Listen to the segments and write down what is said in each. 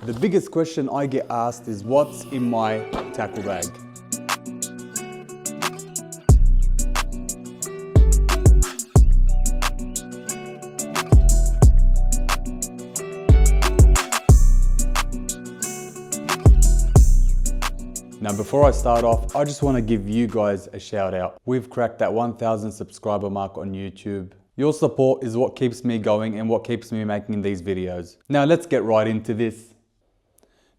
The biggest question I get asked is what's in my tackle bag? Now before I start off, I just want to give you guys a shout out. We've cracked that 1,000 subscriber mark on YouTube. Your support is what keeps me going and what keeps me making these videos. Now let's get right into this.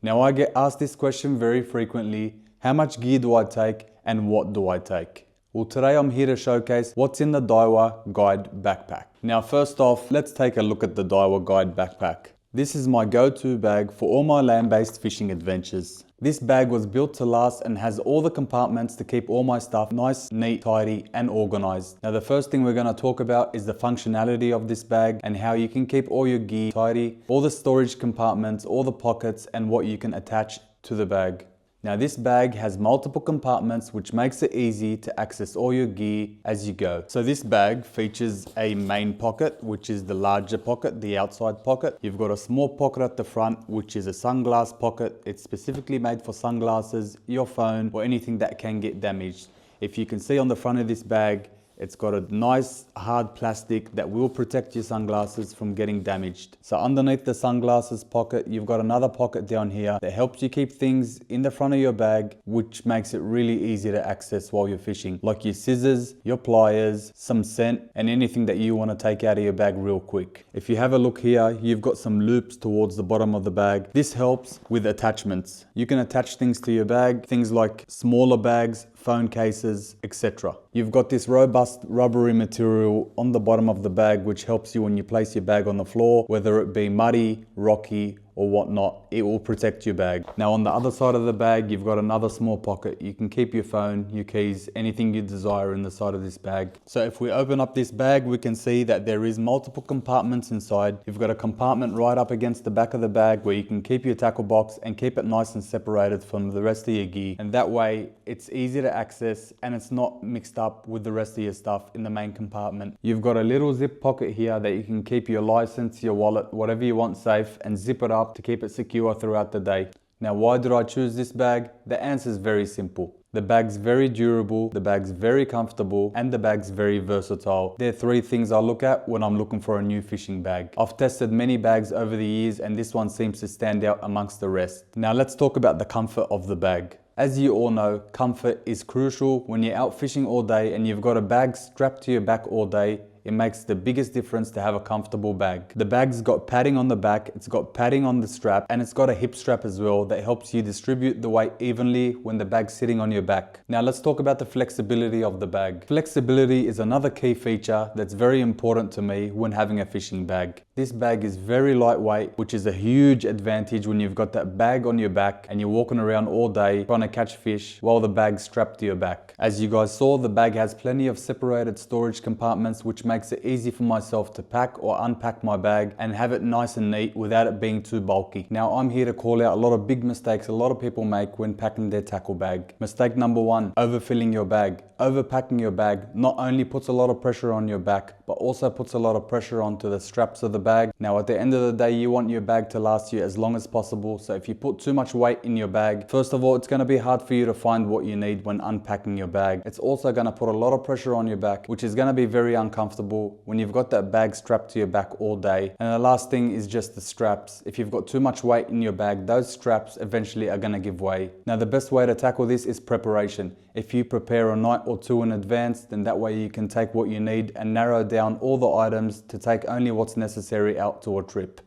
Now I get asked this question very frequently, how much gear do I take and what do I take? Well, today I'm here to showcase what's in the Daiwa Guide Backpack. Now first off, let's take a look at the Daiwa Guide Backpack. This is my go-to bag for all my land-based fishing adventures. This bag was built to last and has all the compartments to keep all my stuff nice, neat, tidy and organized. Now the first thing we're going to talk about is the functionality of this bag and how you can keep all your gear tidy, all the storage compartments, all the pockets and what you can attach to the bag. Now this bag has multiple compartments which makes it easy to access all your gear as you go. So this bag features a main pocket, which is the larger pocket, the outside pocket. You've got a small pocket at the front, which is a sunglass pocket. It's specifically made for sunglasses, your phone, or anything that can get damaged. If you can see on the front of this bag, it's got a nice hard plastic that will protect your sunglasses from getting damaged. So underneath the sunglasses pocket, you've got another pocket down here that helps you keep things in the front of your bag, which makes it really easy to access while you're fishing, like your scissors, your pliers, some scent, and anything that you want to take out of your bag real quick. If you have a look here, you've got some loops towards the bottom of the bag. This helps with attachments. You can attach things to your bag, things like smaller bags, phone cases, etc. You've got this robust rubbery material on the bottom of the bag which helps you when you place your bag on the floor, whether it be muddy, rocky or whatnot, it will protect your bag. Now on the other side of the bag, you've got another small pocket. You can keep your phone, your keys, anything you desire in the side of this bag. So if we open up this bag, we can see that there is multiple compartments inside. You've got a compartment right up against the back of the bag where you can keep your tackle box and keep it nice and separated from the rest of your gear. And that way it's easy to access and it's not mixed up with the rest of your stuff in the main compartment. You've got a little zip pocket here that you can keep your license, your wallet, whatever you want safe, and zip it up to keep it secure throughout the day. Now why did I choose this bag? The answer is very simple. The bag's very durable, the bag's very comfortable, and the bag's very versatile. They're three things I look at when I'm looking for a new fishing bag. I've tested many bags over the years and this one seems to stand out amongst the rest. Now let's talk about the comfort of the bag. As you all know, comfort is crucial when you're out fishing all day and you've got a bag strapped to your back all day. It makes the biggest difference to have a comfortable bag. The bag's got padding on the back, it's got padding on the strap, and it's got a hip strap as well that helps you distribute the weight evenly when the bag's sitting on your back. Now let's talk about the flexibility of the bag. Flexibility is another key feature that's very important to me when having a fishing bag. This bag is very lightweight, which is a huge advantage when you've got that bag on your back and you're walking around all day trying to catch fish while the bag's strapped to your back. As you guys saw, the bag has plenty of separated storage compartments, which makes it easy for myself to pack or unpack my bag and have it nice and neat without it being too bulky. Now I'm here to call out a lot of big mistakes a lot of people make when packing their tackle bag. Mistake number one, overfilling your bag. Overpacking your bag not only puts a lot of pressure on your back, but also puts a lot of pressure onto the straps of the bag. Now at the end of the day, you want your bag to last you as long as possible. So if you put too much weight in your bag, first of all, it's going to be hard for you to find what you need when unpacking your bag. It's also going to put a lot of pressure on your back, which is going to be very uncomfortable when you've got that bag strapped to your back all day. And the last thing is just the straps. If you've got too much weight in your bag, those straps eventually are going to give way. Now the best way to tackle this is preparation. If you prepare a night or two in advance, then that way you can take what you need and narrow down all the items to take only what's necessary out to a trip.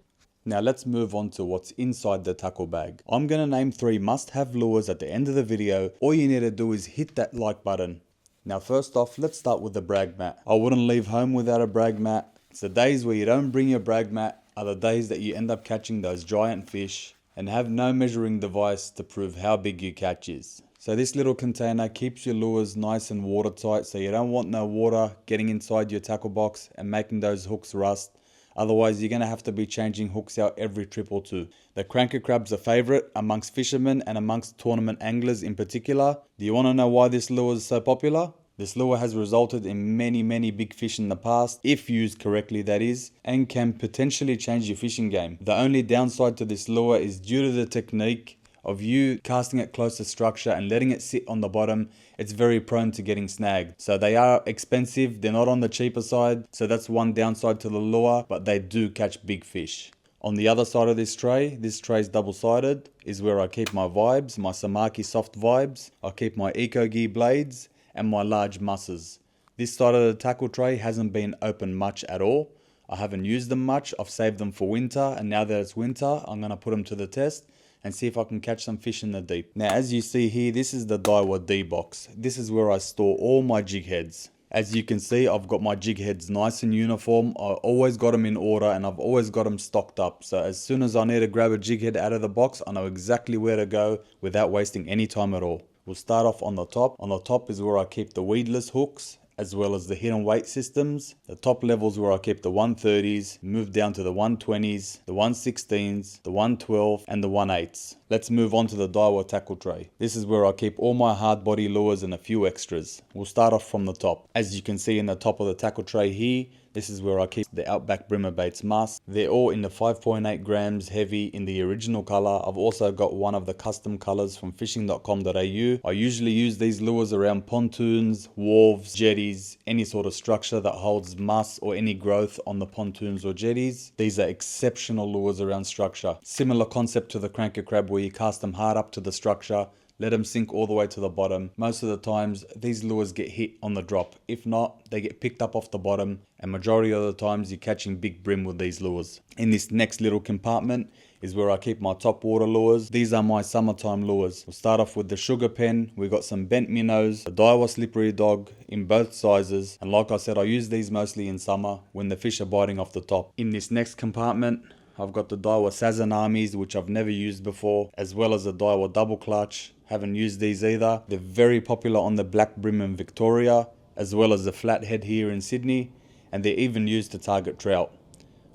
Now let's move on to what's inside the tackle bag. I'm going to name 3 must-have lures at the end of the video. All you need to do is hit that like button. Now first off, let's start with the brag mat. I wouldn't leave home without a brag mat. It's the days where you don't bring your brag mat are the days that you end up catching those giant fish and have no measuring device to prove how big your catch is. So this little container keeps your lures nice and watertight, so you don't want no water getting inside your tackle box and making those hooks rust. Otherwise you're going to have to be changing hooks out every trip or two. The cranker crab's a favourite amongst fishermen and amongst tournament anglers in particular. Do you want to know why this lure is so popular? This lure has resulted in many big fish in the past, if used correctly that is, and can potentially change your fishing game. The only downside to this lure is due to the technique of you casting it close to structure and letting it sit on the bottom, it's very prone to getting snagged. So they are expensive, they're not on the cheaper side, so that's one downside to the lure, but they do catch big fish. On the other side of this tray is double-sided, is where I keep my vibes, my Samaki soft vibes. I keep my Eco Gear blades and my large musses. This side of the tackle tray hasn't been opened much at all. I haven't used them much, I've saved them for winter, and now that it's winter, I'm going to put them to the test and see if I can catch some fish in the deep. Now as you see here, this is the Daiwa D box. This is where I store all my jig heads. As you can see, I've got my jig heads nice and uniform. I always got them in order and I've always got them stocked up. So as soon as I need to grab a jig head out of the box, I know exactly where to go without wasting any time at all. We'll start off on the top. On the top is where I keep the weedless hooks, as well as the hidden weight systems. The top levels where I keep the 130s, move down to the 120s, the 116s, the 112 and the 1/8s. Let's move on to the Daiwa tackle tray. This is where I keep all my hard body lures and a few extras. We'll start off from the top. As you can see in the top of the tackle tray here, this is where I keep the Outback Brimmer Baits mask. They're all in the 5.8 grams heavy in the original color. I've also got one of the custom colors from fishing.com.au. I usually use these lures around pontoons, wharves, jetties, any sort of structure that holds mass or any growth on the pontoons or jetties. These are exceptional lures around structure. Similar concept to the cranker crab where you cast them hard up to the structure, let them sink all the way to the bottom. Most of the times these lures get hit on the drop. If not, they get picked up off the bottom, and majority of the times you're catching big brim with these lures. In this next little compartment is where I keep my top water lures. These are my summertime lures. We'll start off with the sugar pen. We got some bent minnows, a Daiwa slippery dog in both sizes, and like I said, I use these mostly in summer when the fish are biting off the top. In this next compartment, I've got the Daiwa Sazanamis, which I've never used before, as well as the Daiwa double clutch. Haven't used these either. They're very popular on the black brim in Victoria, as well as the flathead here in Sydney, and they're even used to target trout.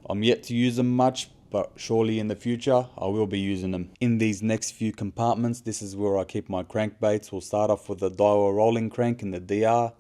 I'm yet to use them much, but surely in the future I will be using them. In these next few compartments, this is where I keep my crankbaits. We'll start off with the Daiwa rolling crank and the DR.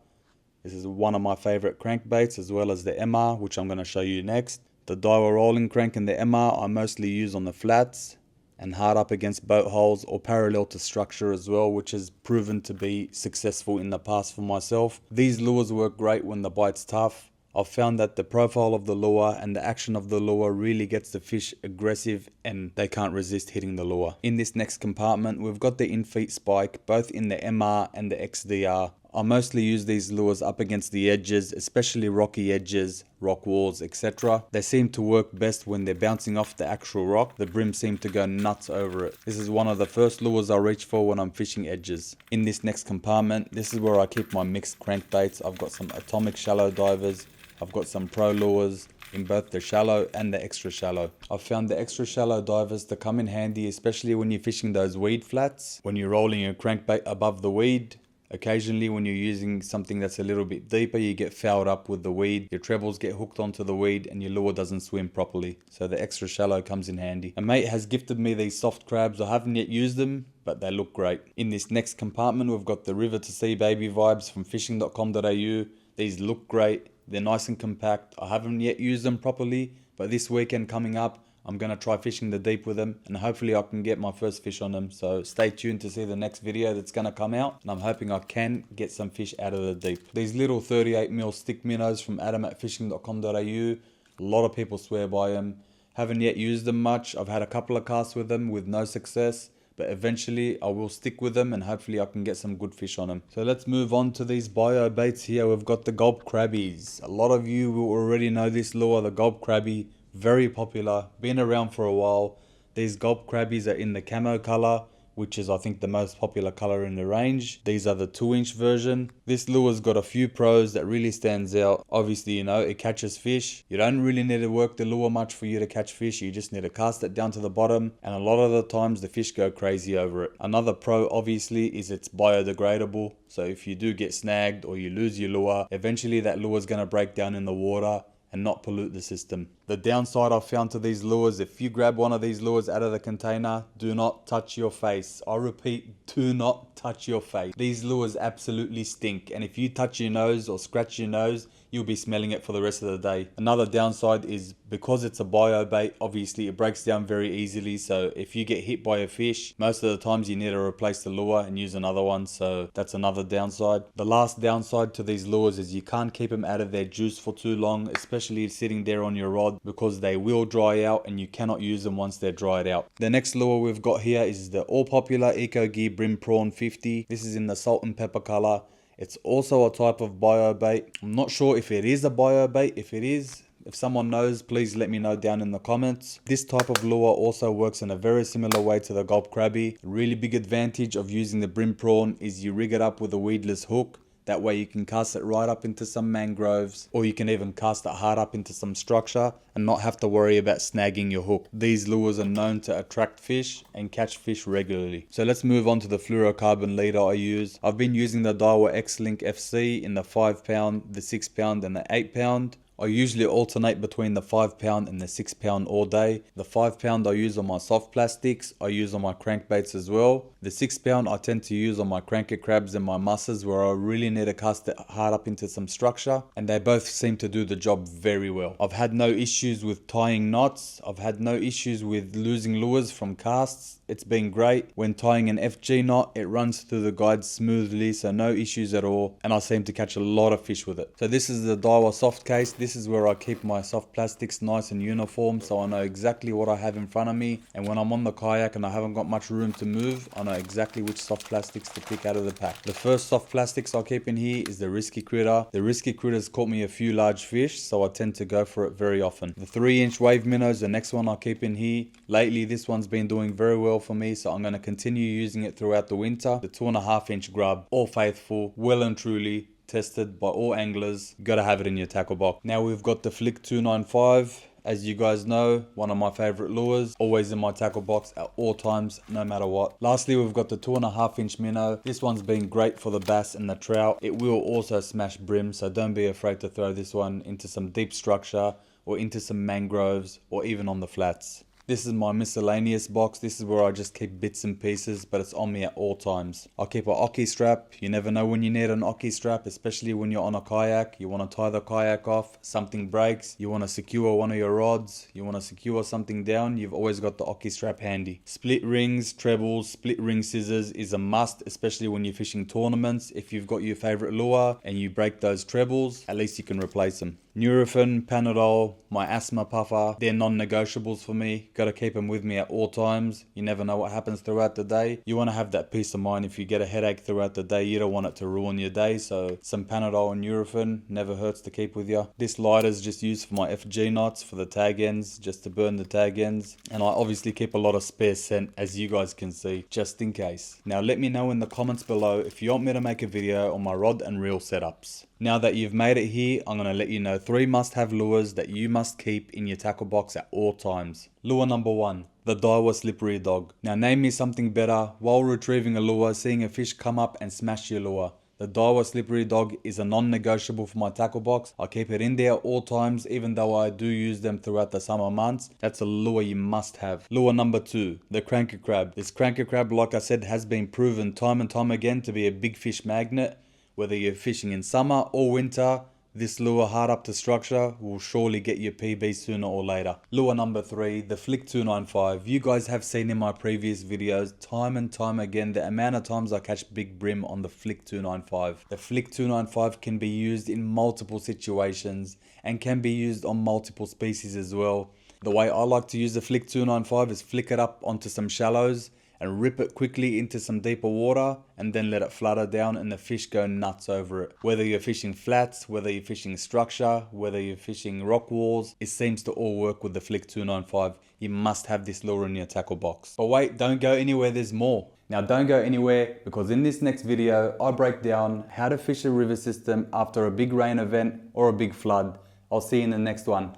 This is one of my favorite crankbaits, as well as the MR, which I'm going to show you next. The Daiwa rolling crank and the MR I mostly use on the flats and hard up against boat holes or parallel to structure as well, which has proven to be successful in the past for myself. These lures work great when the bite's tough. I've found that the profile of the lure and the action of the lure really gets the fish aggressive and they can't resist hitting the lure. In this next compartment, we've got the in-feet spike, both in the MR and the XDR. I mostly use these lures up against the edges, especially rocky edges, rock walls, etc. They seem to work best when they're bouncing off the actual rock. The brim seem to go nuts over it. This is one of the first lures I reach for when I'm fishing edges. In this next compartment, this is where I keep my mixed crankbaits. I've got some atomic shallow divers. I've got some pro lures in both the shallow and the extra shallow. I've found the extra shallow divers to come in handy, especially when you're fishing those weed flats. When you're rolling your crankbait above the weed, occasionally when you're using something that's a little bit deeper, you get fouled up with the weed. Your trebles get hooked onto the weed and your lure doesn't swim properly. So the extra shallow comes in handy. A mate has gifted me these soft crabs. I haven't yet used them, but they look great. In this next compartment, we've got the River to Sea Baby vibes from fishing.com.au. These look great. They're nice and compact. I haven't yet used them properly, but this weekend coming up, I'm going to try fishing the deep with them and hopefully I can get my first fish on them. So stay tuned to see the next video that's going to come out, and I'm hoping I can get some fish out of the deep. These little 38mm stick minnows from Adam at fishing.com.au. A lot of people swear by them. Haven't yet used them much. I've had a couple of casts with them with no success, but eventually I will stick with them and hopefully I can get some good fish on them. So let's move on to these bio baits here. We've got the gulp crabbies. A lot of you will already know this lure, the gulp crabby. Very popular, been around for a while. These gulp crabbies are in the camo color, which is I think the most popular color in the range. These are the 2-inch version. This lure's got a few pros that really stands out. Obviously, you know, it catches fish. You don't really need to work the lure much for you to catch fish. You just need to cast it down to the bottom, and a lot of the times the fish go crazy over it. Another pro obviously is it's biodegradable. So if you do get snagged or you lose your lure, eventually that lure is going to break down in the water and not pollute the system. The downside I've found to these lures, if you grab one of these lures out of the container, do not touch your face. I repeat, do not touch your face. These lures absolutely stink, and if you touch your nose or scratch your nose, you'll be smelling it for the rest of the day. Another downside is because it's a bio bait, obviously it breaks down very easily, so if you get hit by a fish, most of the times you need to replace the lure and use another one, so that's another downside. The last downside to these lures is you can't keep them out of their juice for too long, especially sitting there on your rod, because they will dry out and you cannot use them once they're dried out. The next lure we've got here is the all popular Eco Gear Brim Prawn 50. This is in the salt and pepper color. It's also a type of bio bait. I'm not sure if it is a bio bait. If it is, if someone knows, please let me know down in the comments. This type of lure also works in a very similar way to the gulp crabby. A really big advantage of using the brim prawn is you rig it up with a weedless hook. That way you can cast it right up into some mangroves, or you can even cast it hard up into some structure and not have to worry about snagging your hook. These lures are known to attract fish and catch fish regularly. So let's move on to the fluorocarbon leader I use. I've been using the Daiwa X-Link FC in the 5 pound, the 6 pound and the 8 pound. I usually alternate between the 5 pound and the 6 pound all day. The 5 pound I use on my soft plastics, I use on my crankbaits as well. The 6 pound I tend to use on my cranker crabs and my musses, where I really need to cast it hard up into some structure, and they both seem to do the job very well. I've had no issues with tying knots. I've had no issues with losing lures from casts. It's been great. When tying an FG knot, it runs through the guide smoothly, so no issues at all, and I seem to catch a lot of fish with it. So this is the Daiwa soft case. This is where I keep my soft plastics nice and uniform, so I know exactly what I have in front of me, and when I'm on the kayak and I haven't got much room to move, I know exactly which soft plastics to pick out of the pack. The first soft plastics I keep in here is the Risky Critter. The Risky Critter's caught me a few large fish, so I tend to go for it very often. The 3-inch wave minnows, the next one I keep in here. Lately this one's been doing very well for me, so I'm going to continue using it throughout the winter. The 2.5-inch grub, all faithful, well and truly tested by all anglers. You gotta have it in your tackle box. Now we've got the Flick 295. As you guys know, one of my favorite lures, always in my tackle box at all times, no matter what. Lastly, we've got the 2.5-inch minnow. This one's been great for the bass and the trout. It will also smash brim, so don't be afraid to throw this one into some deep structure or into some mangroves or even on the flats. This is my miscellaneous box. This is where I just keep bits and pieces, but it's on me at all times. I'll keep an Oki strap. You never know when you need an Oki strap, especially when you're on a kayak. You want to tie the kayak off, something breaks, you want to secure one of your rods, you want to secure something down, you've always got the Oki strap handy. Split rings, trebles, split ring scissors is a must, especially when you're fishing tournaments. If you've got your favorite lure and you break those trebles, at least you can replace them. Nurofen, Panadol, my asthma puffer, they're non-negotiables for me. Gotta keep them with me at all times. You never know what happens throughout the day. You want to have that peace of mind. If you get a headache throughout the day, you don't want it to ruin your day, so some Panadol and Nurofen never hurts to keep with you. This lighter is just used for my FG knots, for the tag ends, just to burn the tag ends. And I obviously keep a lot of spare scent, as you guys can see, just in case. Now let me know in the comments below if you want me to make a video on my rod and reel setups. Now that you've made it here, I'm going to let you know 3 must-have lures that you must keep in your tackle box at all times. Lure number 1, the Daiwa Slippery Dog. Now name me something better while retrieving a lure, seeing a fish come up and smash your lure. The Daiwa Slippery Dog is a non-negotiable for my tackle box. I keep it in there at all times, even though I do use them throughout the summer months. That's a lure you must have. Lure number 2, the Cranker Crab. This Cranker Crab, like I said, has been proven time and time again to be a big fish magnet. Whether you're fishing in summer or winter, this lure hard up to structure will surely get your PB sooner or later. Lure number 3, the Flick 295. You guys have seen in my previous videos time and time again the amount of times I catch big brim on the Flick 295. The Flick 295 can be used in multiple situations and can be used on multiple species as well. The way I like to use the Flick 295 is flick it up onto some shallows and rip it quickly into some deeper water and then let it flutter down and the fish go nuts over it. Whether you're fishing flats, whether you're fishing structure, whether you're fishing rock walls, it seems to all work with the Flick 295. You must have this lure in your tackle box. But wait, don't go anywhere, there's more. Now don't go anywhere, because in this next video I break down how to fish a river system after a big rain event or a big flood. I'll see you in the next one.